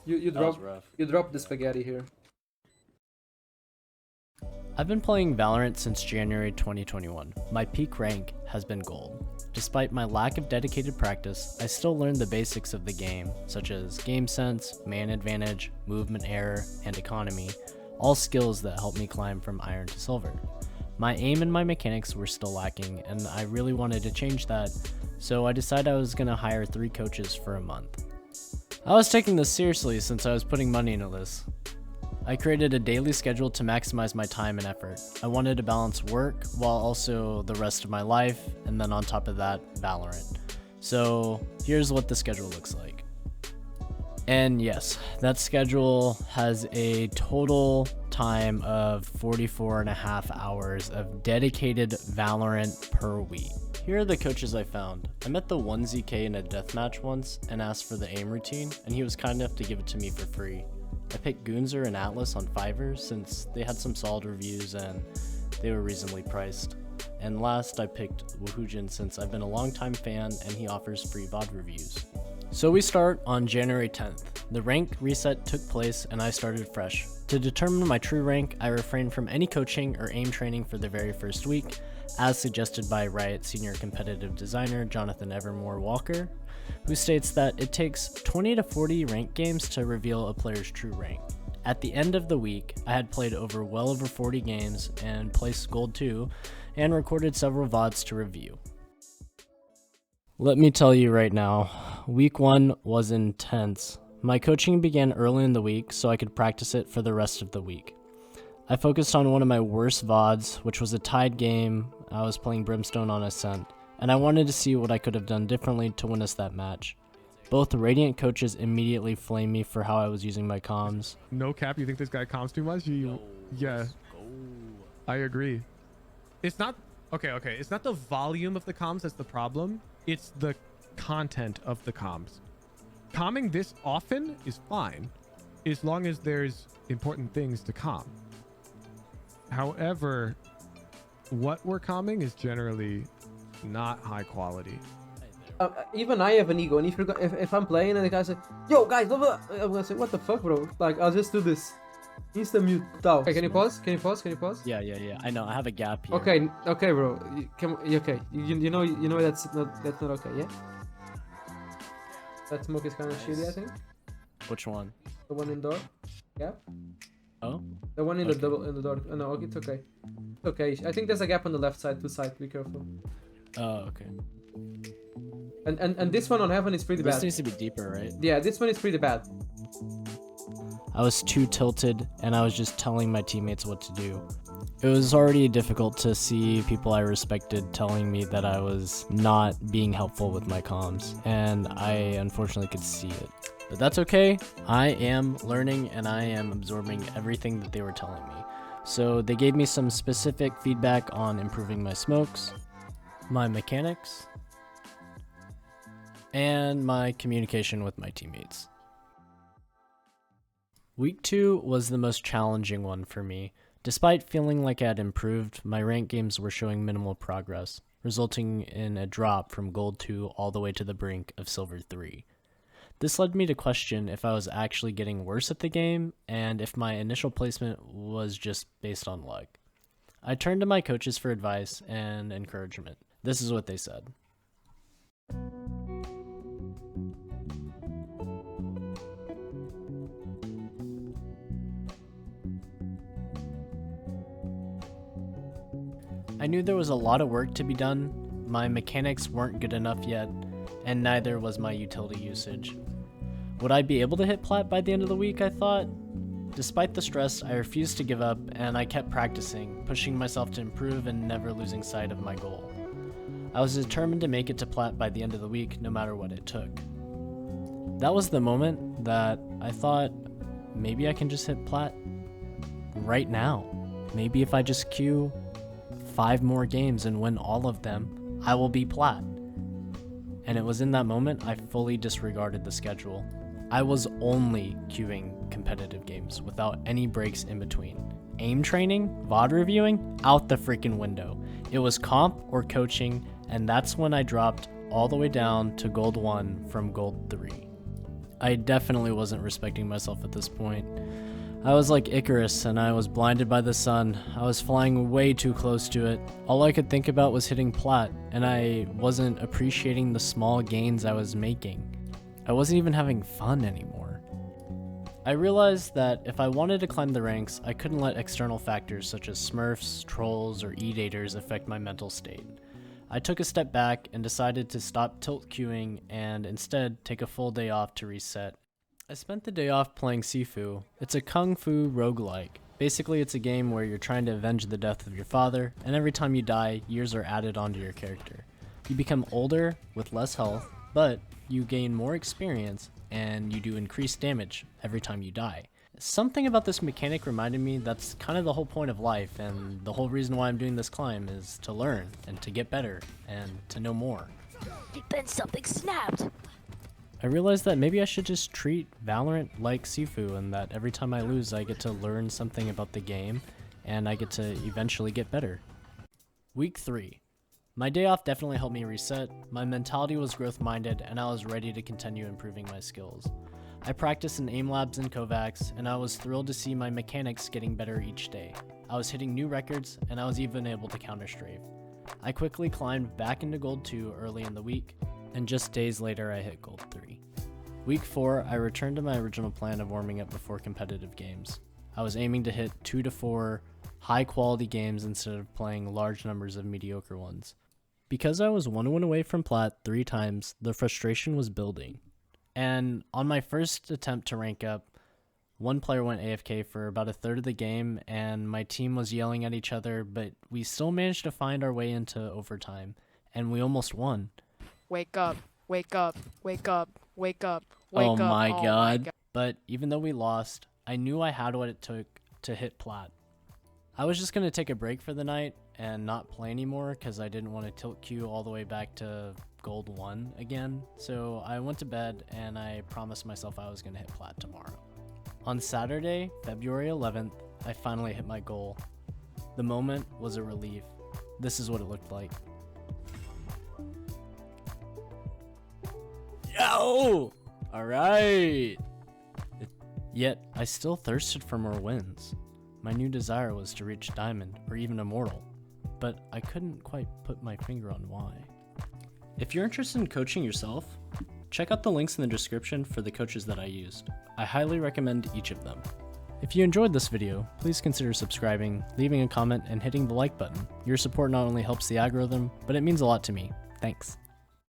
You That was drop rough. you drop the spaghetti here. I've been playing Valorant since January 2021. My peak rank has been gold. Despite my lack of dedicated practice, I still learned the basics of the game, such as game sense, man advantage, movement error, and economy, all skills that help me climb from iron to silver. My aim and my mechanics were still lacking, and I really wanted to change that, so I decided I was going to hire 3 coaches for a month. I was taking this seriously since I was putting money into this. I created a daily schedule to maximize my time and effort. I wanted to balance work while also the rest of my life, and then on top of that, Valorant. So here's what the schedule looks like. And yes, that schedule has a total time of 44.5 hours of dedicated Valorant per week. Here are the coaches I found. I met the 1ZK in a deathmatch once and asked for the aim routine, and he was kind enough to give it to me for free. I picked Goonzer and Atlas on Fiverr since they had some solid reviews and they were reasonably priced. And last, I picked Woohoojin since I've been a longtime fan and he offers free VOD reviews. So we start on January 10th. The rank reset took place and I started fresh. To determine my true rank, I refrained from any coaching or aim training for the very first week, as suggested by Riot senior competitive designer Jonathan Evermore Walker, who states that it takes 20 to 40 rank games to reveal a player's true rank. At the end of the week, I had played well over 40 games and placed gold 2 and recorded several VODs to review. Let me tell you right now, week 1 was intense. My coaching began early in the week so I could practice it for the rest of the week. I focused on one of my worst VODs, which was a tied game. I was playing Brimstone on Ascent, and I wanted to see what I could have done differently to win us that match. Both Radiant coaches immediately flamed me for how I was using my comms. No cap, you think this guy comms too much? Yeah, I agree. It's not, okay, it's not the volume of the comms that's the problem. It's the content of the comms. Calming this often is fine, as long as there's important things to calm. However, what we're calming is generally not high quality. Even I have an ego, and if I'm playing and the guy says, "Yo, guys," blah, blah, I'm gonna say, "What the fuck, bro?" Like, I'll just do this. Insta mute. Okay, can you pause? Can you pause? Yeah. I know. I have a gap here. Okay, bro. Okay. You know that's not okay. Yeah. That smoke is kind of shitty, I think. Which one? The one indoor. Yeah. Oh. The one in the door. Oh, no, okay, it's okay. It's okay. I think there's a gap on the left side. Two side. Be careful. Oh, okay. And this one on heaven is pretty bad. This needs to be deeper, right? Yeah, this one is pretty bad. I was too tilted and I was just telling my teammates what to do. It was already difficult to see people I respected telling me that I was not being helpful with my comms, and I unfortunately could see it. But that's okay. I am learning and I am absorbing everything that they were telling me. So they gave me some specific feedback on improving my smokes, my mechanics, and my communication with my teammates. Week 2 was the most challenging one for me. Despite feeling like I had improved, my rank games were showing minimal progress, resulting in a drop from gold 2 all the way to the brink of silver 3. This led me to question if I was actually getting worse at the game and if my initial placement was just based on luck. I turned to my coaches for advice and encouragement. This is what they said. I knew there was a lot of work to be done. My mechanics weren't good enough yet, and neither was my utility usage. Would I be able to hit plat by the end of the week, I thought? Despite the stress, I refused to give up, and I kept practicing, pushing myself to improve and never losing sight of my goal. I was determined to make it to plat by the end of the week, no matter what it took. That was the moment that I thought, maybe I can just hit plat right now. Maybe if I just queue 5 more games and win all of them, I will be plat. And it was in that moment I fully disregarded the schedule. I was only queuing competitive games without any breaks in between. Aim training, VOD reviewing, out the freaking window. It was comp or coaching, and that's when I dropped all the way down to gold 1 from gold 3. I definitely wasn't respecting myself at this point. I was like Icarus and I was blinded by the sun. I was flying way too close to it. All I could think about was hitting plat, and I wasn't appreciating the small gains I was making. I wasn't even having fun anymore. I realized that if I wanted to climb the ranks, I couldn't let external factors such as smurfs, trolls, or e-daters affect my mental state. I took a step back and decided to stop tilt queuing and instead take a full day off to reset. I spent the day off playing Sifu. It's a kung fu roguelike. Basically, it's a game where you're trying to avenge the death of your father, and every time you die, years are added onto your character. You become older with less health, but you gain more experience and you do increased damage every time you die. Something about this mechanic reminded me that's kind of the whole point of life, and the whole reason why I'm doing this climb is to learn and to get better and to know more. Then something snapped. I realized that maybe I should just treat Valorant like Sifu, and that every time I lose I get to learn something about the game and I get to eventually get better. Week 3. My day off definitely helped me reset, my mentality was growth minded, and I was ready to continue improving my skills. I practiced in aim labs and Kovacs, and I was thrilled to see my mechanics getting better each day. I was hitting new records, and I was even able to counter strafe. I quickly climbed back into Gold 2 early in the week, and just days later I hit Gold 3. Week 4, I returned to my original plan of warming up before competitive games. I was aiming to hit 2 to 4 high quality games instead of playing large numbers of mediocre ones. Because I was 1 win away from plat 3 times, the frustration was building. And on my first attempt to rank up, one player went AFK for about a third of the game, and my team was yelling at each other, but we still managed to find our way into overtime, and we almost won. Wake up, wake up, wake up, wake up, wake Oh up. my god. But even though we lost, I knew I had what it took to hit plat. I was just going to take a break for the night and not play anymore because I didn't want to tilt queue all the way back to Gold 1 again. So I went to bed and I promised myself I was going to hit plat tomorrow. On Saturday, February 11th, I finally hit my goal. The moment was a relief. This is what it looked like. Yo! Alright! Yet, I still thirsted for more wins. My new desire was to reach Diamond, or even Immortal, but I couldn't quite put my finger on why. If you're interested in coaching yourself, check out the links in the description for the coaches that I used. I highly recommend each of them. If you enjoyed this video, please consider subscribing, leaving a comment, and hitting the like button. Your support not only helps the algorithm, but it means a lot to me. Thanks.